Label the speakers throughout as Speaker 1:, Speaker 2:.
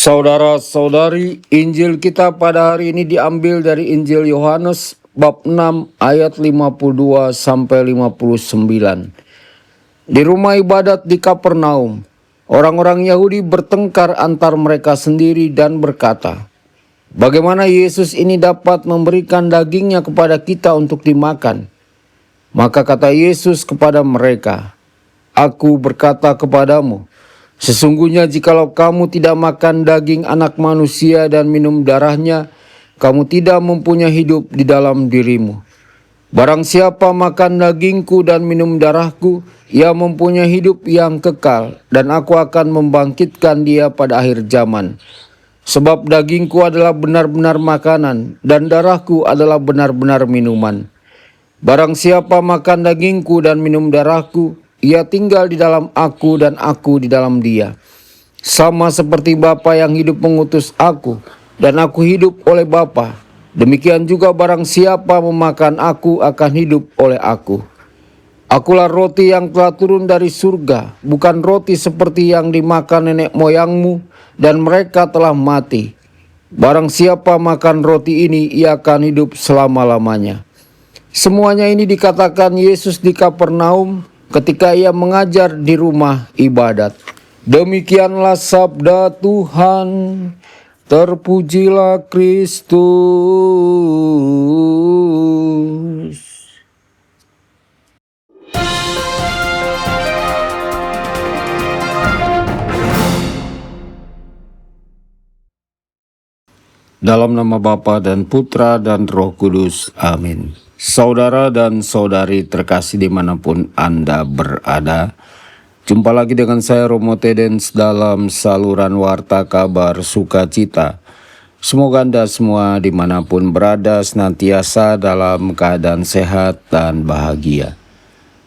Speaker 1: Saudara-saudari, Injil kita pada hari ini diambil dari Injil Yohanes bab 6 ayat 52 sampai 59. Di rumah ibadat di Kapernaum, orang-orang Yahudi bertengkar antar mereka sendiri dan berkata, "Bagaimana Yesus ini dapat memberikan dagingnya kepada kita untuk dimakan?" Maka kata Yesus kepada mereka, "Aku berkata kepadamu, sesungguhnya jikalau kamu tidak makan daging anak manusia dan minum darahnya, kamu tidak mempunyai hidup di dalam dirimu. Barang siapa makan dagingku dan minum darahku, ia mempunyai hidup yang kekal, dan aku akan membangkitkan dia pada akhir zaman. Sebab dagingku adalah benar-benar makanan, dan darahku adalah benar-benar minuman. Barang siapa makan dagingku dan minum darahku, ia tinggal di dalam aku dan aku di dalam dia. Sama seperti Bapa yang hidup mengutus aku, dan aku hidup oleh Bapa. Demikian juga barang siapa memakan aku akan hidup oleh aku. Akulah roti yang telah turun dari surga, bukan roti seperti yang dimakan nenek moyangmu, dan mereka telah mati. Barang siapa makan roti ini, ia akan hidup selama-lamanya." Semuanya ini dikatakan Yesus di Kapernaum ketika ia mengajar di rumah ibadat. Demikianlah sabda Tuhan. Terpujilah Kristus. Dalam nama Bapa dan Putra dan Roh Kudus. Amin. Saudara dan saudari terkasih dimanapun Anda berada, jumpa lagi dengan saya Romo Tedens dalam saluran Warta Kabar Sukacita. Semoga Anda semua dimanapun berada senantiasa dalam keadaan sehat dan bahagia.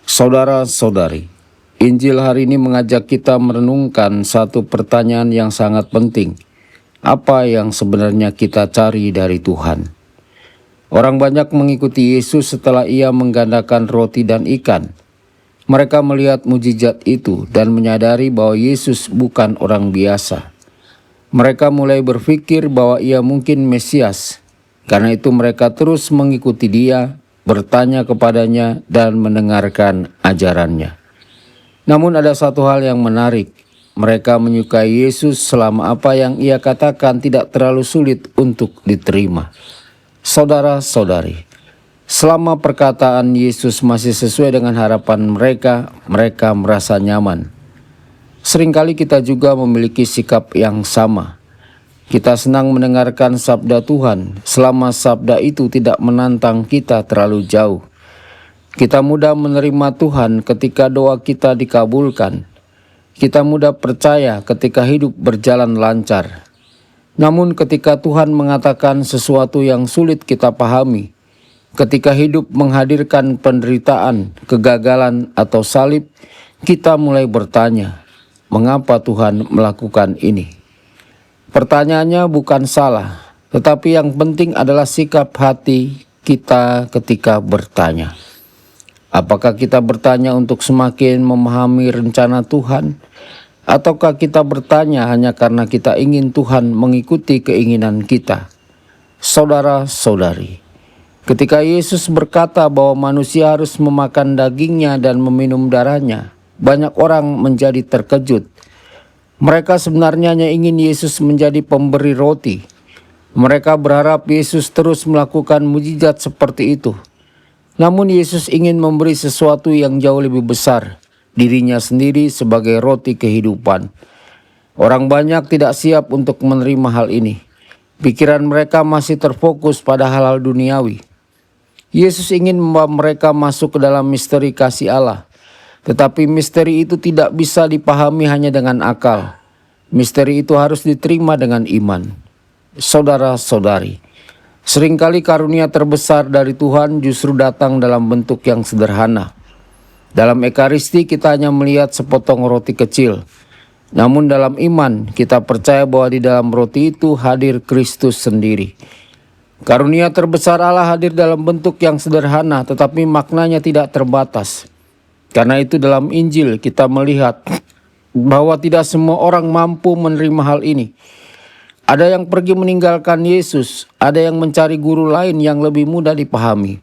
Speaker 1: Saudara-saudari, Injil hari ini mengajak kita merenungkan satu pertanyaan yang sangat penting. Apa yang sebenarnya kita cari dari Tuhan? Orang banyak mengikuti Yesus setelah ia menggandakan roti dan ikan. Mereka melihat mujizat itu dan menyadari bahwa Yesus bukan orang biasa. Mereka mulai berpikir bahwa ia mungkin Mesias. Karena itu mereka terus mengikuti dia, bertanya kepadanya, dan mendengarkan ajarannya. Namun ada satu hal yang menarik. Mereka menyukai Yesus selama apa yang ia katakan tidak terlalu sulit untuk diterima. Saudara-saudari, selama perkataan Yesus masih sesuai dengan harapan mereka, mereka merasa nyaman. Seringkali kita juga memiliki sikap yang sama. Kita senang mendengarkan sabda Tuhan selama sabda itu tidak menantang kita terlalu jauh. Kita mudah menerima Tuhan ketika doa kita dikabulkan. Kita mudah percaya ketika hidup berjalan lancar. Namun ketika Tuhan mengatakan sesuatu yang sulit kita pahami, ketika hidup menghadirkan penderitaan, kegagalan, atau salib, kita mulai bertanya, mengapa Tuhan melakukan ini? Pertanyaannya bukan salah, tetapi yang penting adalah sikap hati kita ketika bertanya. Apakah kita bertanya untuk semakin memahami rencana Tuhan? Ataukah kita bertanya hanya karena kita ingin Tuhan mengikuti keinginan kita? Saudara-saudari, ketika Yesus berkata bahwa manusia harus memakan dagingnya dan meminum darahnya, banyak orang menjadi terkejut. Mereka sebenarnya hanya ingin Yesus menjadi pemberi roti. Mereka berharap Yesus terus melakukan mujizat seperti itu. Namun Yesus ingin memberi sesuatu yang jauh lebih besar, dirinya sendiri sebagai roti kehidupan. Orang banyak tidak siap untuk menerima hal ini. Pikiran mereka masih terfokus pada hal-hal duniawi. Yesus ingin membawa mereka masuk ke dalam misteri kasih Allah. Tetapi misteri itu tidak bisa dipahami hanya dengan akal. Misteri itu harus diterima dengan iman. Saudara-saudari, seringkali karunia terbesar dari Tuhan justru datang dalam bentuk yang sederhana. Dalam Ekaristi kita hanya melihat sepotong roti kecil. Namun dalam iman kita percaya bahwa di dalam roti itu hadir Kristus sendiri. Karunia terbesar Allah hadir dalam bentuk yang sederhana tetapi maknanya tidak terbatas. Karena itu dalam Injil kita melihat bahwa tidak semua orang mampu menerima hal ini. Ada yang pergi meninggalkan Yesus, ada yang mencari guru lain yang lebih mudah dipahami.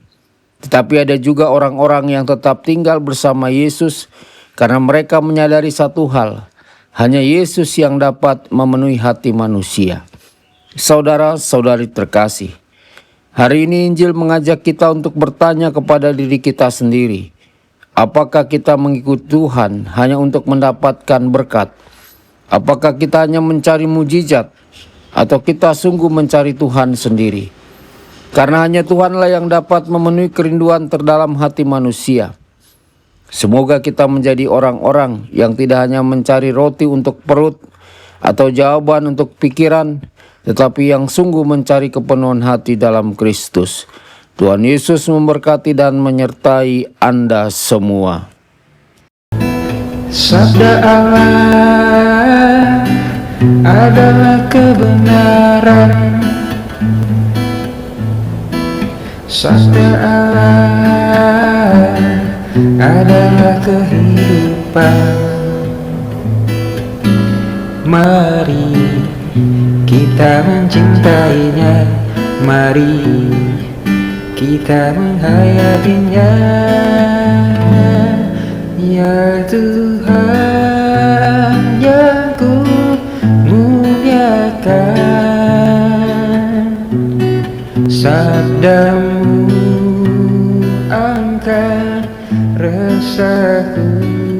Speaker 1: Tetapi ada juga orang-orang yang tetap tinggal bersama Yesus karena mereka menyadari satu hal, hanya Yesus yang dapat memenuhi hati manusia. Saudara-saudari terkasih, hari ini Injil mengajak kita untuk bertanya kepada diri kita sendiri, apakah kita mengikuti Tuhan hanya untuk mendapatkan berkat? Apakah kita hanya mencari mujizat? Atau kita sungguh mencari Tuhan sendiri? Karena hanya Tuhanlah yang dapat memenuhi kerinduan terdalam hati manusia. Semoga kita menjadi orang-orang yang tidak hanya mencari roti untuk perut atau jawaban untuk pikiran, tetapi yang sungguh mencari kepenuhan hati dalam Kristus. Tuhan Yesus memberkati dan menyertai Anda semua.
Speaker 2: Sabda Allah adalah kebenaran. Sabda Allah adalah kehidupan. Mari kita mencintainya, mari kita menghayatinya. Ya Tuhan yang ku muliakan, sabdamu angkat resahku.